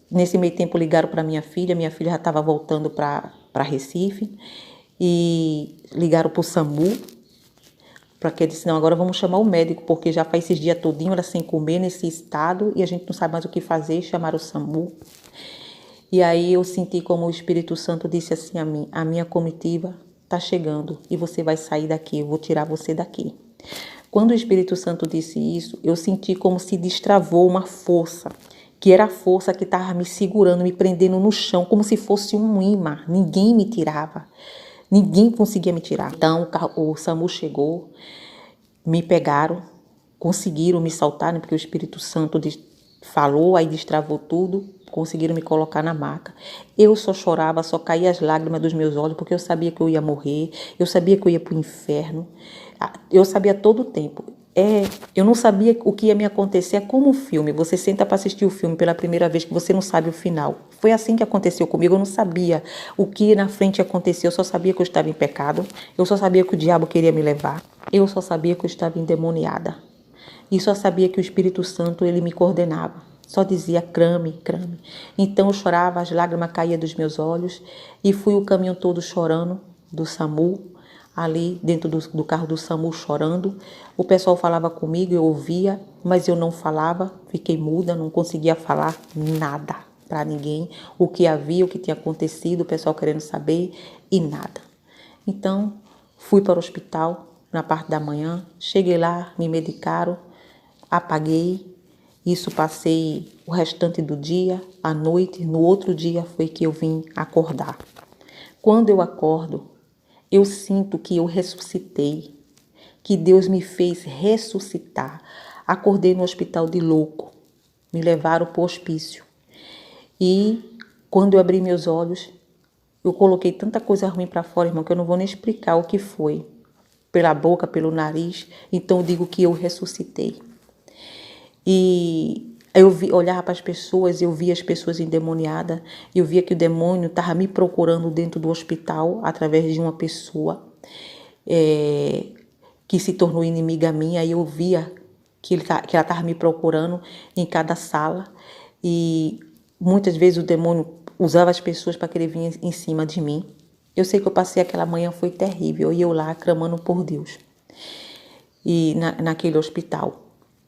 nesse meio tempo, ligaram para minha filha já estava voltando para Recife, e ligaram para o SAMU, porque disse, não, agora vamos chamar o médico, porque já faz esses dias todinho ela sem comer nesse estado, e a gente não sabe mais o que fazer, chamaram o SAMU. E aí eu senti como o Espírito Santo disse assim a mim, a minha comitiva está chegando, e você vai sair daqui, eu vou tirar você daqui. Quando o Espírito Santo disse isso, eu senti como se destravou uma força, que era a força que estava me segurando, me prendendo no chão, como se fosse um imã. Ninguém me tirava, ninguém conseguia me tirar. Então o SAMU chegou, me pegaram, conseguiram me saltar, né, porque o Espírito Santo falou, aí destravou tudo, conseguiram me colocar na maca. Eu só chorava, só caía as lágrimas dos meus olhos, porque eu sabia que eu ia morrer, eu sabia que eu ia para o inferno, eu sabia todo o tempo. Eu não sabia o que ia me acontecer, é como um filme, você senta para assistir o filme pela primeira vez que você não sabe o final. Foi assim que aconteceu comigo, eu não sabia o que na frente ia acontecer, eu só sabia que eu estava em pecado, eu só sabia que o diabo queria me levar, eu só sabia que eu estava endemoniada. E só sabia que o Espírito Santo, ele me coordenava. Só dizia, crame, crame. Então eu chorava, as lágrimas caíam dos meus olhos e fui o caminho todo chorando do SAMU, ali dentro do carro do SAMU chorando. O pessoal falava comigo, eu ouvia, mas eu não falava, fiquei muda, não conseguia falar nada para ninguém. O que havia, o que tinha acontecido, o pessoal querendo saber e nada. Então fui para o hospital na parte da manhã, cheguei lá, me medicaram. apaguei. Isso passei o restante do dia, à noite, no outro dia foi que eu vim acordar. Quando eu acordo, eu sinto que eu ressuscitei, que Deus me fez ressuscitar. Acordei no hospital de louco, me levaram para o hospício. E quando eu abri meus olhos, eu coloquei tanta coisa ruim para fora, irmão, que eu não vou nem explicar o que foi. Pela boca, pelo nariz, então eu digo que eu ressuscitei. E olhava para as pessoas, eu via as pessoas endemoniadas, eu via que o demônio estava me procurando dentro do hospital, através de uma pessoa que se tornou inimiga minha, e eu via que ela estava me procurando em cada sala, e muitas vezes o demônio usava as pessoas para querer vir em cima de mim. Eu sei que eu passei aquela manhã, foi terrível, e eu lá clamando por Deus, e naquele hospital.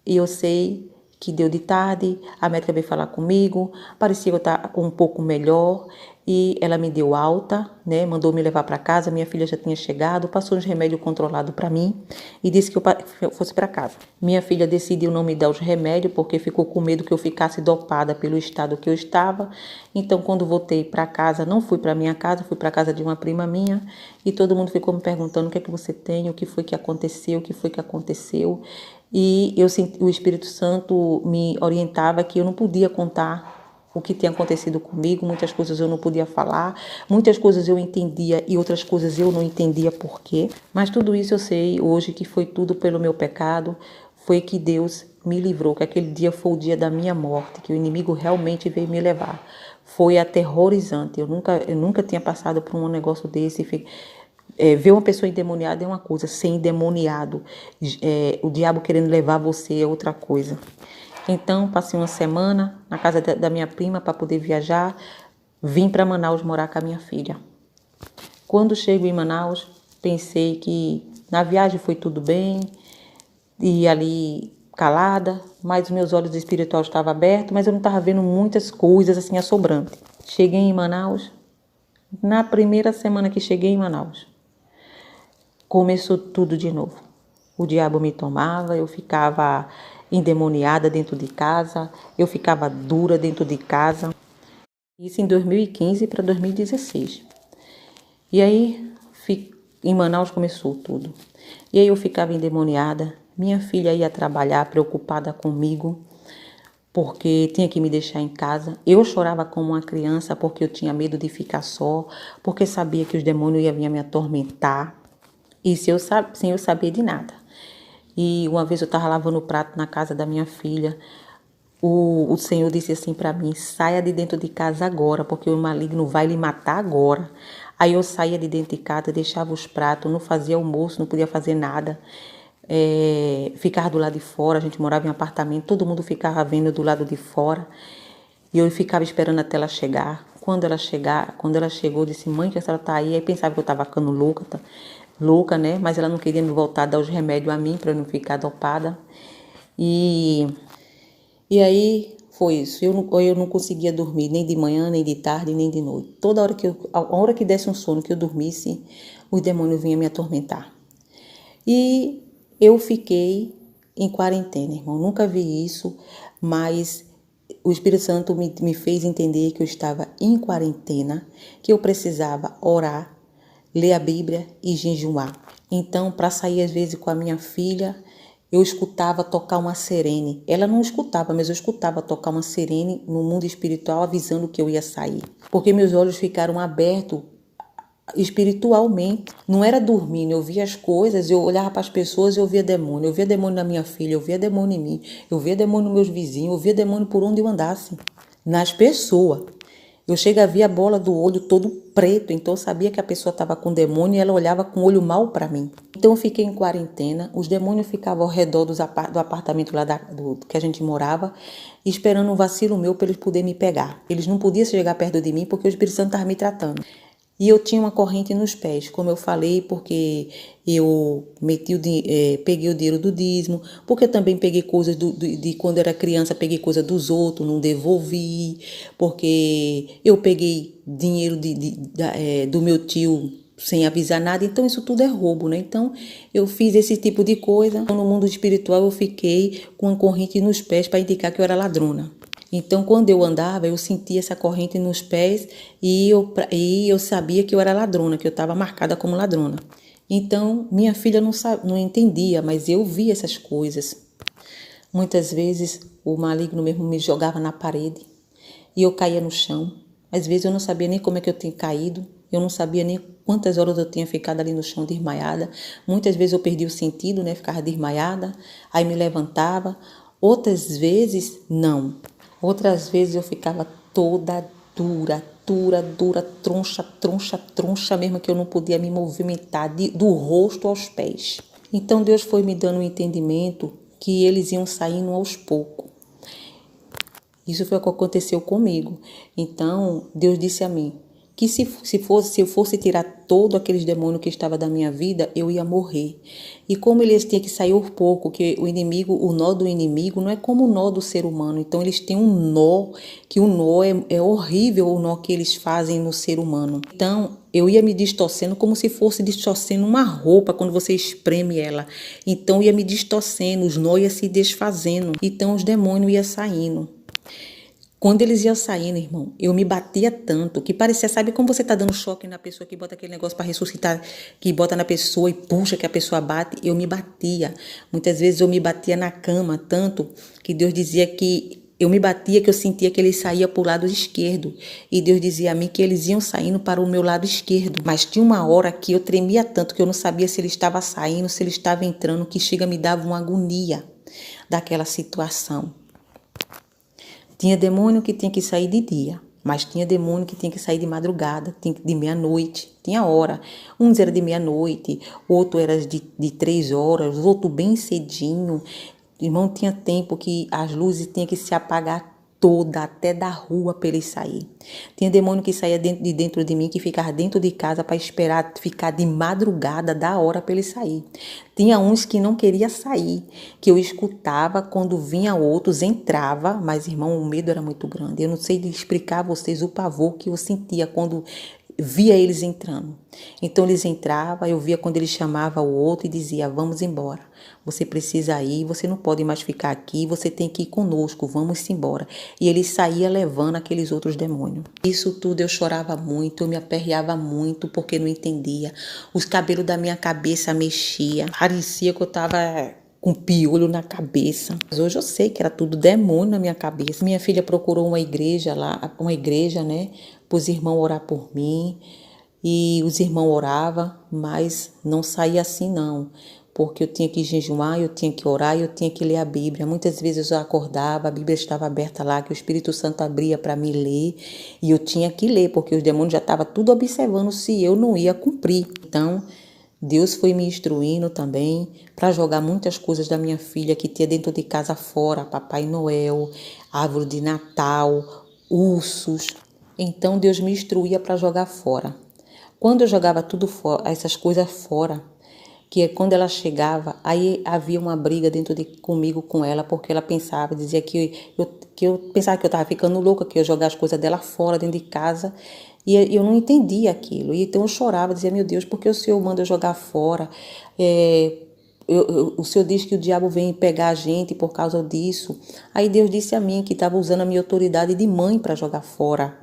E eu sei que deu de tarde, a médica veio falar comigo, parecia que eu estava um pouco melhor, e ela me deu alta, né? Mandou me levar para casa, minha filha já tinha chegado, passou uns remédios controlados para mim e disse que eu fosse para casa. Minha filha decidiu não me dar os remédios porque ficou com medo que eu ficasse dopada pelo estado que eu estava. Então, quando voltei para casa, não fui para minha casa, fui para casa de uma prima minha, e todo mundo ficou me perguntando: o que é que você tem, o que foi que aconteceu, o que foi que aconteceu. E o Espírito Santo me orientava que eu não podia contar o que tinha acontecido comigo, muitas coisas eu não podia falar, muitas coisas eu entendia e outras coisas eu não entendia por quê. Mas tudo isso eu sei hoje que foi tudo pelo meu pecado, foi que Deus me livrou, que aquele dia foi o dia da minha morte, que o inimigo realmente veio me levar. Foi aterrorizante, eu nunca tinha passado por um negócio desse. Ver uma pessoa endemoniada é uma coisa, ser endemoniado, o diabo querendo levar você é outra coisa. Então, passei uma semana na casa da minha prima para poder viajar. Vim para Manaus morar com a minha filha. Quando chego em Manaus, pensei que na viagem foi tudo bem, e ali calada, mas meus olhos espirituais estavam abertos, mas eu não estava vendo muitas coisas assim assombrantes. Cheguei em Manaus, na primeira semana que cheguei em Manaus, começou tudo de novo. O diabo me tomava, eu ficava endemoniada dentro de casa, eu ficava dura dentro de casa. Isso em 2015 para 2016. E aí, em Manaus começou tudo. E aí eu ficava endemoniada, minha filha ia trabalhar preocupada comigo, porque tinha que me deixar em casa. Eu chorava como uma criança porque eu tinha medo de ficar só, porque sabia que os demônios iam vir me atormentar, e sem eu saber de nada. E uma vez eu estava lavando o prato na casa da minha filha, o Senhor disse assim para mim: saia de dentro de casa agora, porque o maligno vai lhe matar agora. Aí eu saía de dentro de casa, deixava os pratos, não fazia almoço, não podia fazer nada. Ficava do lado de fora, a gente morava em apartamento, todo mundo ficava vendo do lado de fora. E eu ficava esperando até ela chegar. Quando ela chegou, eu disse: mãe, que a senhora tá aí? Aí pensava que eu estava ficando louca, né? Mas ela não queria me voltar a dar os remédios a mim para eu não ficar dopada. E aí isso. Eu não conseguia dormir nem de manhã, nem de tarde, nem de noite. Toda hora a hora que desse um sono, que eu dormisse, os demônios vinham me atormentar. E eu fiquei em quarentena, irmão. Nunca vi isso, mas o Espírito Santo me fez entender que eu estava em quarentena, que eu precisava orar, ler a Bíblia e jejuar. Então, para sair às vezes com a minha filha, eu escutava tocar uma sirene. Ela não escutava, mas eu escutava tocar uma sirene no mundo espiritual, avisando que eu ia sair. Porque meus olhos ficaram abertos espiritualmente. Não era dormindo, eu via as coisas, eu olhava para as pessoas e eu via demônio. Eu via demônio na minha filha, eu via demônio em mim, eu via demônio nos meus vizinhos, eu via demônio por onde eu andasse. Nas pessoas. Eu chegava a ver a bola do olho todo preto, então eu sabia que a pessoa estava com demônio e ela olhava com o olho mal para mim. Então eu fiquei em quarentena, os demônios ficavam ao redor do apartamento lá que a gente morava, esperando um vacilo meu para eles poderem me pegar. Eles não podiam chegar perto de mim porque o Espírito Santo estava me tratando. E eu tinha uma corrente nos pés, como eu falei, porque eu peguei o dinheiro do dízimo, porque eu também peguei coisas de quando era criança, peguei coisa dos outros, não devolvi, porque eu peguei dinheiro do meu tio sem avisar nada, então isso tudo é roubo, né? Então eu fiz esse tipo de coisa. No mundo espiritual eu fiquei com uma corrente nos pés para indicar que eu era ladrona. Então quando eu andava, eu sentia essa corrente nos pés e eu sabia que eu era ladrona, que eu estava marcada como ladrona. Então minha filha não entendia, mas eu via essas coisas. Muitas vezes o maligno mesmo me jogava na parede e eu caía no chão. Às vezes eu não sabia nem como é que eu tinha caído, eu não sabia nem quantas horas eu tinha ficado ali no chão desmaiada. Muitas vezes eu perdi o sentido, né? Ficava desmaiada, aí me levantava. Outras vezes, não. Outras vezes eu ficava toda dura, troncha mesmo, que eu não podia me movimentar do rosto aos pés. Então Deus foi me dando um entendimento que eles iam saindo aos poucos. Isso foi o que aconteceu comigo. Então, Deus disse a mim que se eu fosse tirar todos aqueles demônios que estavam da minha vida, eu ia morrer. E como eles tinham que sair aos poucos, que o nó do inimigo não é como o nó do ser humano. Então, eles têm um nó, que o nó é horrível, o nó que eles fazem no ser humano. Então, eu ia me distorcendo como se fosse distorcendo uma roupa quando você espreme ela. Então, ia me distorcendo, os nós iam se desfazendo. Então, os demônios iam saindo. Quando eles iam saindo, irmão, eu me batia tanto que parecia, sabe como você tá dando choque na pessoa que bota aquele negócio para ressuscitar, que bota na pessoa e puxa que a pessoa bate? Eu me batia. Muitas vezes eu me batia na cama tanto que Deus dizia que eu me batia, que eu sentia que eles saíam para o lado esquerdo. E Deus dizia a mim que eles iam saindo para o meu lado esquerdo. Mas tinha uma hora que eu tremia tanto que eu não sabia se ele estava saindo, se ele estava entrando, que chega me dava uma agonia daquela situação. Tinha demônio que tinha que sair de dia, mas tinha demônio que tinha que sair de madrugada, de meia-noite, tinha hora. Uns era de meia-noite, outro era de 3 horas, outro bem cedinho. Irmão, tinha tempo que as luzes tinham que se apagar toda, até da rua para ele sair. Tinha demônio que saía dentro de mim, que ficava dentro de casa para esperar ficar de madrugada, da hora para ele sair. Tinha uns que não queria sair, que eu escutava quando vinha outros, entrava, mas, irmão, o medo era muito grande. Eu não sei explicar a vocês o pavor que eu sentia quando via eles entrando. Então eles entravam, eu via quando ele chamava o outro e dizia: vamos embora, você precisa ir, você não pode mais ficar aqui, você tem que ir conosco, vamos embora. E ele saía levando aqueles outros demônios. Isso tudo eu chorava muito, eu me aperreava muito porque não entendia. Os cabelos da minha cabeça mexiam, parecia que eu estava com piolho na cabeça. Mas hoje eu sei que era tudo demônio na minha cabeça. Minha filha procurou uma igreja lá, né, para os irmãos orar por mim. E os irmãos oravam, mas não saía assim não. Porque eu tinha que jejuar, eu tinha que orar, eu tinha que ler a Bíblia. Muitas vezes eu acordava, a Bíblia estava aberta lá, que o Espírito Santo abria para me ler. E eu tinha que ler, porque os demônios já estavam tudo observando se eu não ia cumprir. Então, Deus foi me instruindo também para jogar muitas coisas da minha filha que tinha dentro de casa fora. Papai Noel, árvore de Natal, ursos. Então, Deus me instruía para jogar fora. Quando eu jogava tudo fora, essas coisas fora, que é quando ela chegava, aí havia uma briga comigo com ela, porque ela pensava, dizia que eu pensava que eu estava ficando louca, que eu ia jogar as coisas dela fora, dentro de casa, e eu não entendia aquilo. E então eu chorava, dizia: meu Deus, por que o Senhor manda eu jogar fora? O Senhor diz que o diabo vem pegar a gente por causa disso. Aí Deus disse a mim que estava usando a minha autoridade de mãe para jogar fora.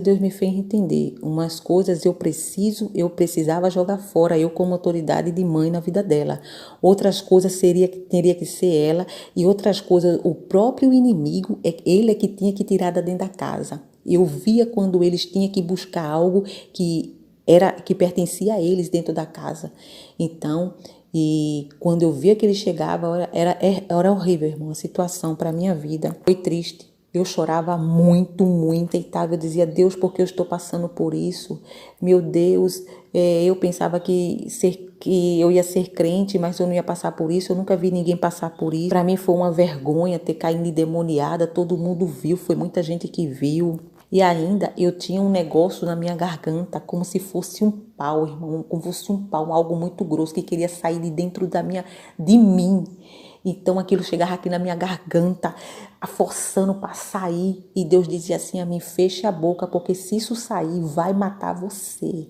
Deus me fez entender. Umas coisas eu precisava jogar fora, eu como autoridade de mãe na vida dela. Outras coisas teria que ser ela, e outras coisas o próprio inimigo, ele é que tinha que tirar da dentro da casa. Eu via quando eles tinham que buscar algo que pertencia a eles dentro da casa. Então, e quando eu via que ele chegava, era horrível, irmão, a situação para minha vida. Foi triste. Eu chorava muito, deitava, eu dizia: Deus, por que eu estou passando por isso? Meu Deus, eu pensava que eu ia ser crente, mas eu não ia passar por isso, eu nunca vi ninguém passar por isso. Para mim foi uma vergonha ter caído endemoniada, todo mundo viu, foi muita gente que viu. E ainda eu tinha um negócio na minha garganta, como se fosse um pau, irmão, como se fosse um pau, algo muito grosso que queria sair de dentro de mim. Então aquilo chegava aqui na minha garganta, forçando para sair. E Deus dizia assim a mim: feche a boca, porque se isso sair, vai matar você.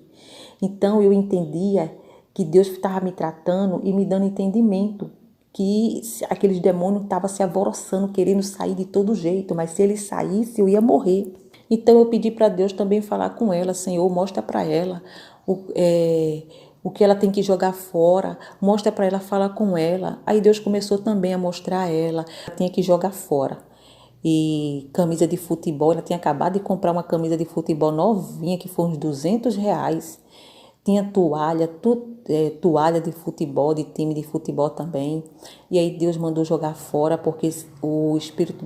Então eu entendia que Deus estava me tratando e me dando entendimento que aqueles demônios estavam se alvoroçando, querendo sair de todo jeito, mas se ele saísse, eu ia morrer. Então eu pedi para Deus também falar com ela: Senhor, mostra para ela o que ela tem que jogar fora, mostra para ela, fala com ela. Aí Deus começou também a mostrar a ela, ela tinha que jogar fora. E camisa de futebol, ela tinha acabado de comprar uma camisa de futebol novinha, que foi uns R$ 200. Tinha toalha, toalha de futebol, de time de futebol também. E aí Deus mandou jogar fora, porque o espírito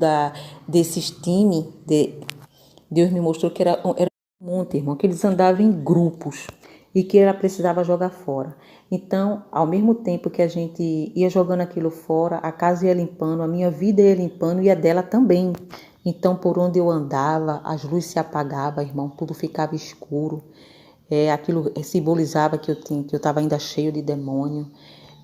desses times, Deus me mostrou que era um monte, irmão, que eles andavam em grupos e que ela precisava jogar fora. Então, ao mesmo tempo que a gente ia jogando aquilo fora, a casa ia limpando, a minha vida ia limpando e a dela também. Então, por onde eu andava, as luzes se apagavam, irmão, tudo ficava escuro. Aquilo simbolizava que eu estava ainda cheio de demônio.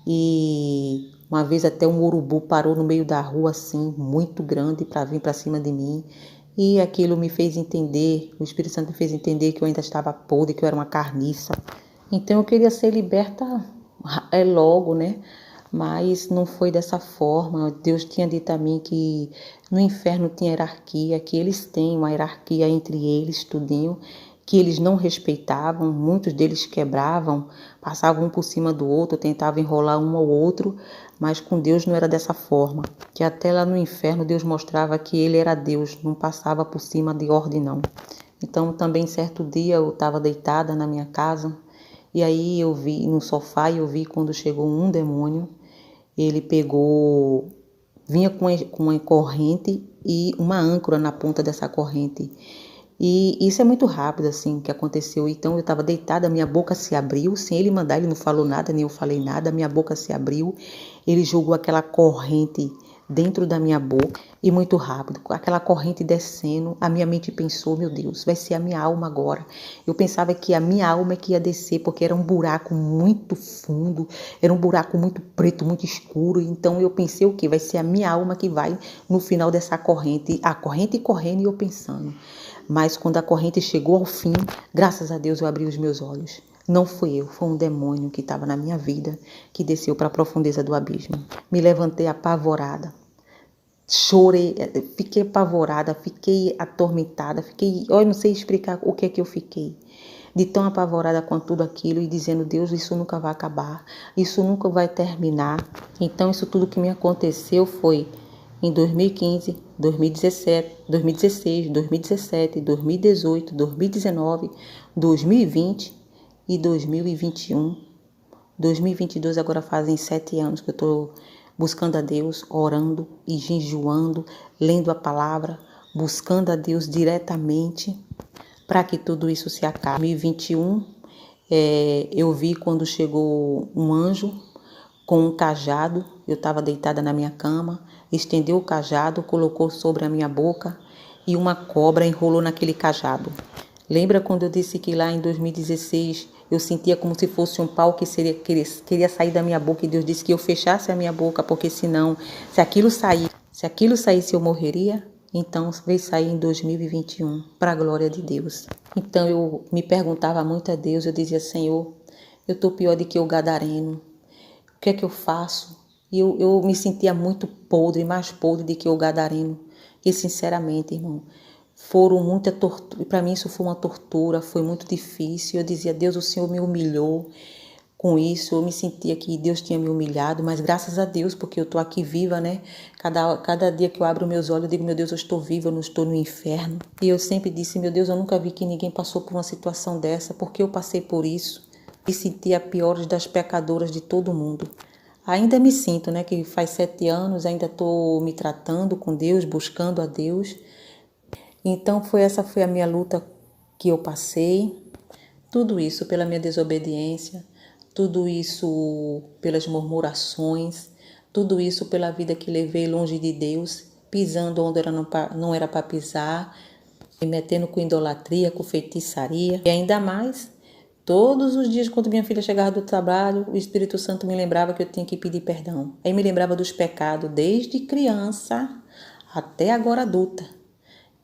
E uma vez até um urubu parou no meio da rua assim, muito grande, para vir para cima de mim. E aquilo me fez entender, o Espírito Santo me fez entender que eu ainda estava podre, que eu era uma carniça. Então eu queria ser liberta logo, né? Mas não foi dessa forma. Deus tinha dito a mim que no inferno tinha hierarquia, que eles têm uma hierarquia entre eles, tudinho, que eles não respeitavam, muitos deles quebravam, passavam um por cima do outro, tentavam enrolar um ao outro, mas com Deus não era dessa forma, que até lá no inferno Deus mostrava que ele era Deus, não passava por cima de ordem não. Então também certo dia eu estava deitada na minha casa, e aí eu vi no sofá e eu vi quando chegou um demônio, ele vinha com uma corrente e uma âncora na ponta dessa corrente. E isso é muito rápido, assim, que aconteceu. Então, eu estava deitada, minha boca se abriu, sem ele mandar, ele não falou nada, nem eu falei nada, minha boca se abriu, ele jogou aquela corrente dentro da minha boca e muito rápido, aquela corrente descendo, a minha mente pensou, meu Deus, vai ser a minha alma agora. Eu pensava que a minha alma é que ia descer, porque era um buraco muito fundo, era um buraco muito preto, muito escuro, então eu pensei o quê? Vai ser a minha alma que vai no final dessa corrente, a corrente correndo e eu pensando. Mas quando a corrente chegou ao fim, graças a Deus eu abri os meus olhos. Não fui eu, foi um demônio que estava na minha vida, que desceu para a profundeza do abismo. Me levantei apavorada, chorei, fiquei apavorada, fiquei atormentada, eu não sei explicar o que é que eu fiquei. De tão apavorada com tudo aquilo e dizendo, Deus, isso nunca vai acabar, isso nunca vai terminar. Então isso tudo que me aconteceu foi em 2015, 2017, 2016, 2017, 2018, 2019, 2020 e 2021. 2022 agora fazem 7 anos que eu estou buscando a Deus, orando e jejuando, lendo a palavra, buscando a Deus diretamente para que tudo isso se acabe. 2021, eu vi quando chegou um anjo com um cajado, eu estava deitada na minha cama, estendeu o cajado, colocou sobre a minha boca e uma cobra enrolou naquele cajado. Lembra quando eu disse que lá em 2016 eu sentia como se fosse um pau que queria sair da minha boca e Deus disse que eu fechasse a minha boca, porque senão, se aquilo saísse eu morreria? Então veio sair em 2021, para a glória de Deus. Então eu me perguntava muito a Deus, eu dizia, Senhor, eu estou pior do que o gadareno. O que é que eu faço? E eu me sentia muito podre, mais podre do que o gadareno. E sinceramente, irmão, foram muita tortura. Para mim isso foi uma tortura, foi muito difícil. Eu dizia, Deus, o Senhor me humilhou com isso. Eu me sentia que Deus tinha me humilhado, mas graças a Deus, porque eu estou aqui viva, né? Cada dia que eu abro meus olhos, eu digo, meu Deus, eu estou viva, eu não estou no inferno. E eu sempre disse, meu Deus, eu nunca vi que ninguém passou por uma situação dessa, porque eu passei por isso. Me sentia a pior das pecadoras de todo mundo. Ainda me sinto, né, que faz 7 anos, ainda estou me tratando com Deus, buscando a Deus. Então essa foi a minha luta que eu passei. Tudo isso pela minha desobediência, tudo isso pelas murmurações, tudo isso pela vida que levei longe de Deus, pisando onde não era para pisar, me metendo com idolatria, com feitiçaria. E ainda mais Todos os dias, quando minha filha chegava do trabalho, o Espírito Santo me lembrava que eu tinha que pedir perdão. Aí me lembrava dos pecados desde criança até agora adulta.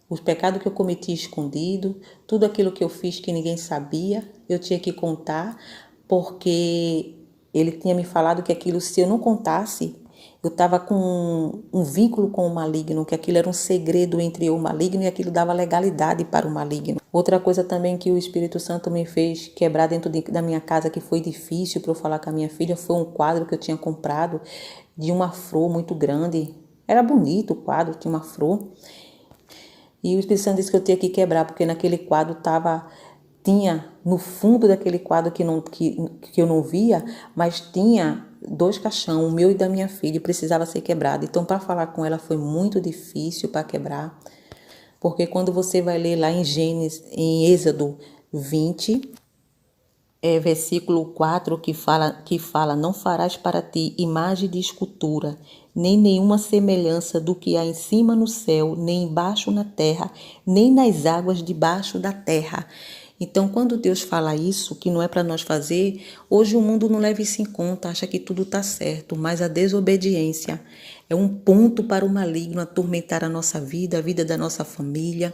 Os pecados que eu cometi escondido, tudo aquilo que eu fiz que ninguém sabia, eu tinha que contar, porque ele tinha me falado que aquilo, se eu não contasse, eu estava com um vínculo com o maligno, que aquilo era um segredo entre eu e o maligno e aquilo dava legalidade para o maligno. Outra coisa também que o Espírito Santo me fez quebrar dentro da minha casa, que foi difícil para eu falar com a minha filha, foi um quadro que eu tinha comprado de uma flor muito grande. Era bonito o quadro, tinha uma flor. E o Espírito Santo disse que eu tinha que quebrar, porque naquele quadro tinha no fundo daquele quadro que eu não via, mas tinha 2 caixão, o meu e da minha filha, e precisava ser quebrado. Então, para falar com ela foi muito difícil para quebrar, porque quando você vai ler lá em Êxodo 20, versículo 4, que fala, não farás para ti imagem de escultura, nem nenhuma semelhança do que há em cima no céu, nem embaixo na terra, nem nas águas debaixo da terra. Então, quando Deus fala isso, que não é para nós fazer, hoje o mundo não leva isso em conta, acha que tudo está certo, mas a desobediência é um ponto para o maligno atormentar a nossa vida, a vida da nossa família,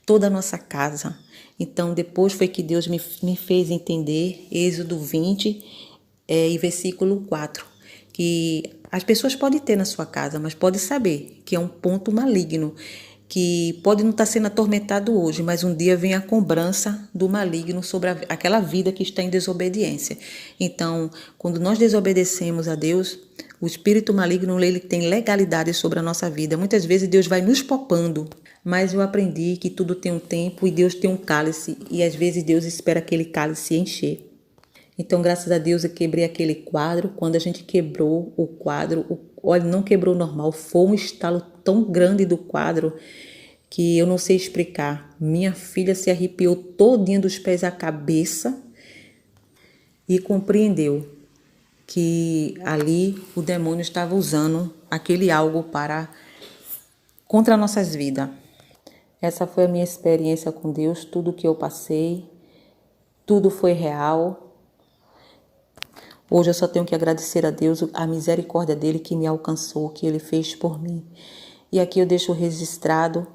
toda a nossa casa. Então, depois foi que Deus me fez entender, Êxodo 20 e versículo 4, que as pessoas podem ter na sua casa, mas pode saber que é um ponto maligno, que pode não estar sendo atormentado hoje, mas um dia vem a cobrança do maligno sobre aquela vida que está em desobediência. Então, quando nós desobedecemos a Deus, o espírito maligno ele tem legalidade sobre a nossa vida. Muitas vezes Deus vai nos poupando, mas eu aprendi que tudo tem um tempo e Deus tem um cálice, e às vezes Deus espera aquele cálice encher. Então, graças a Deus, eu quebrei aquele quadro. Quando a gente quebrou o quadro, olha, não quebrou normal, foi um estalo tão grande do quadro que eu não sei explicar. Minha filha se arrepiou todinha dos pés à cabeça e compreendeu que ali o demônio estava usando aquele algo contra nossas vidas. Essa foi a minha experiência com Deus, tudo que eu passei, tudo foi real. Hoje eu só tenho que agradecer a Deus a misericórdia dele que me alcançou, que ele fez por mim. E aqui eu deixo registrado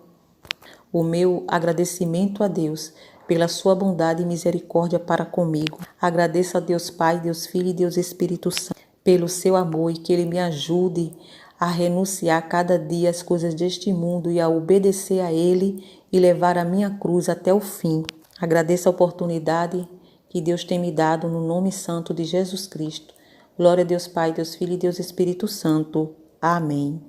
o meu agradecimento a Deus pela sua bondade e misericórdia para comigo. Agradeço a Deus Pai, Deus Filho e Deus Espírito Santo pelo seu amor e que ele me ajude a renunciar cada dia às coisas deste mundo e a obedecer a ele e levar a minha cruz até o fim. Agradeço a oportunidade que Deus tem me dado no nome santo de Jesus Cristo. Glória a Deus Pai, Deus Filho e Deus Espírito Santo. Amém.